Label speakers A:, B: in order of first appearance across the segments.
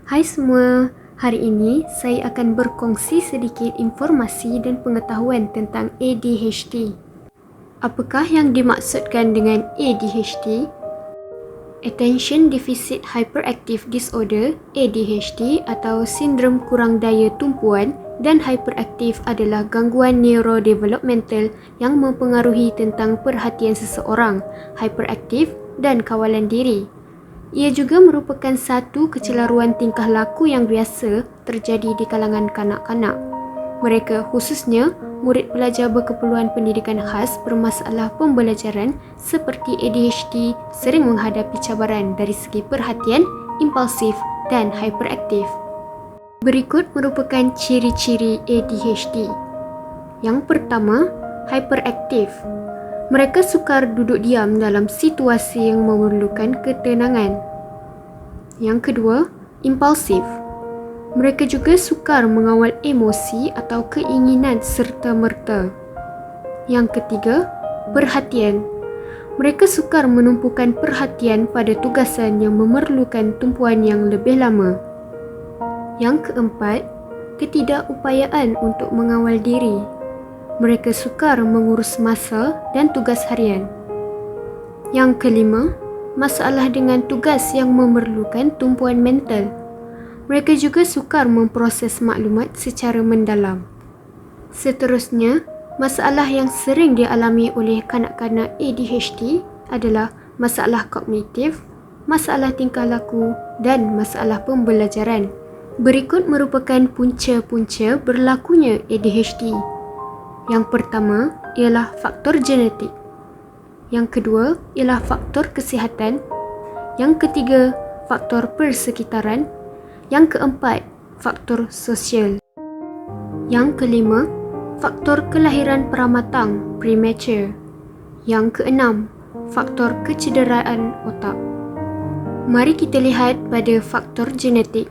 A: Hai semua, hari ini saya akan berkongsi sedikit informasi dan pengetahuan tentang ADHD. Apakah yang dimaksudkan dengan ADHD? Attention Deficit Hyperactive Disorder (ADHD) atau sindrom kurang daya tumpuan dan hyperaktif adalah gangguan neurodevelopmental yang mempengaruhi tentang perhatian seseorang, hyperaktif dan kawalan diri. Ia juga merupakan satu kecelaruan tingkah laku yang biasa terjadi di kalangan kanak-kanak. Mereka khususnya murid pelajar berkeperluan pendidikan khas bermasalah pembelajaran seperti ADHD sering menghadapi cabaran dari segi perhatian, impulsif dan hyperaktif. Berikut merupakan ciri-ciri ADHD. Yang pertama, hyperaktif. Mereka sukar duduk diam dalam situasi yang memerlukan ketenangan. Yang kedua, impulsif. Mereka juga sukar mengawal emosi atau keinginan serta-merta. Yang ketiga, perhatian. Mereka sukar menumpukan perhatian pada tugasan yang memerlukan tumpuan yang lebih lama. Yang keempat, ketidakupayaan untuk mengawal diri. Mereka sukar mengurus masa dan tugas harian. Yang kelima, masalah dengan tugas yang memerlukan tumpuan mental. Mereka juga sukar memproses maklumat secara mendalam. Seterusnya, masalah yang sering dialami oleh kanak-kanak ADHD adalah masalah kognitif, masalah tingkah laku dan masalah pembelajaran. Berikut merupakan punca-punca berlakunya ADHD. Yang pertama ialah faktor genetik. Yang kedua ialah faktor kesihatan. Yang ketiga, faktor persekitaran. Yang keempat, faktor sosial. Yang kelima, faktor kelahiran pramatang (premature). Yang keenam, faktor kecederaan otak. Mari kita lihat pada faktor genetik.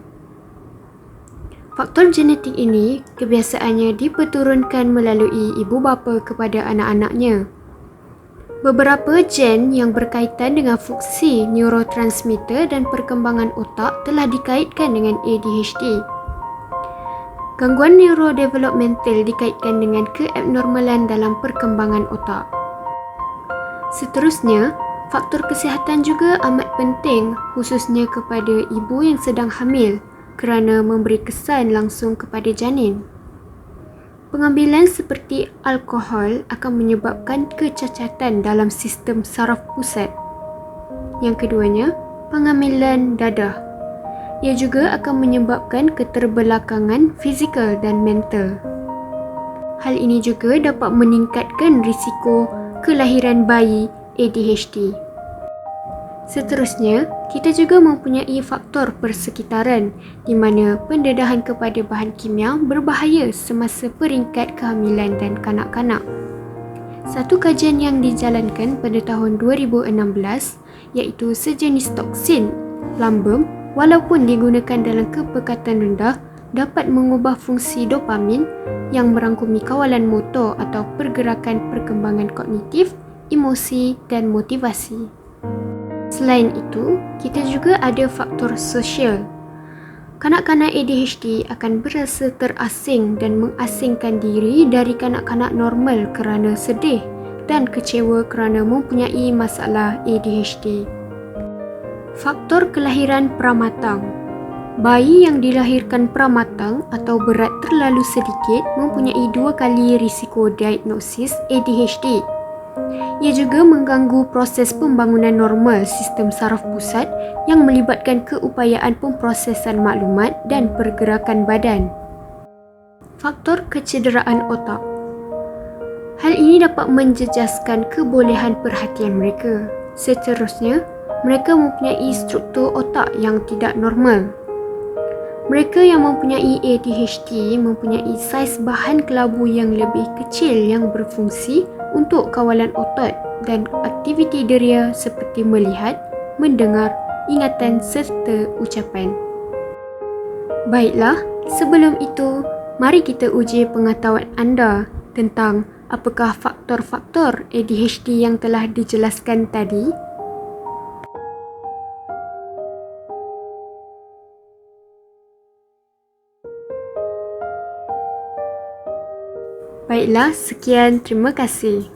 A: Faktor genetik ini kebiasaannya diperturunkan melalui ibu bapa kepada anak-anaknya. Beberapa gen yang berkaitan dengan fungsi neurotransmitter dan perkembangan otak telah dikaitkan dengan ADHD. Gangguan neurodevelopmental dikaitkan dengan keabnormalan dalam perkembangan otak. Seterusnya, faktor kesihatan juga amat penting khususnya kepada ibu yang sedang hamil kerana memberi kesan langsung kepada janin. Pengambilan seperti alkohol akan menyebabkan kecacatan dalam sistem saraf pusat. Yang keduanya, pengambilan dadah. Ia juga akan menyebabkan keterbelakangan fizikal dan mental. Hal ini juga dapat meningkatkan risiko kelahiran bayi ADHD. Seterusnya, kita juga mempunyai faktor persekitaran di mana pendedahan kepada bahan kimia berbahaya semasa peringkat kehamilan dan kanak-kanak. Satu kajian yang dijalankan pada tahun 2016 iaitu sejenis toksin, lambung, walaupun digunakan dalam kepekatan rendah dapat mengubah fungsi dopamin yang merangkumi kawalan motor atau pergerakan perkembangan kognitif, emosi dan motivasi. Selain itu, kita juga ada faktor sosial. Kanak-kanak ADHD akan berasa terasing dan mengasingkan diri dari kanak-kanak normal kerana sedih dan kecewa kerana mempunyai masalah ADHD. Faktor kelahiran pramatang. Bayi yang dilahirkan pramatang atau berat terlalu sedikit mempunyai 2 kali risiko diagnosis ADHD. Ia juga mengganggu proses pembangunan normal sistem saraf pusat yang melibatkan keupayaan pemprosesan maklumat dan pergerakan badan. Faktor kecederaan otak. Hal ini dapat menjejaskan kebolehan perhatian mereka. Seterusnya, mereka mempunyai struktur otak yang tidak normal. Mereka yang mempunyai ADHD mempunyai saiz bahan kelabu yang lebih kecil yang berfungsi untuk kawalan otot dan aktiviti deria seperti melihat, mendengar, ingatan serta ucapan. Baiklah, sebelum itu, mari kita uji pengetahuan anda tentang apakah faktor-faktor ADHD yang telah dijelaskan tadi. Baiklah, sekian, terima kasih.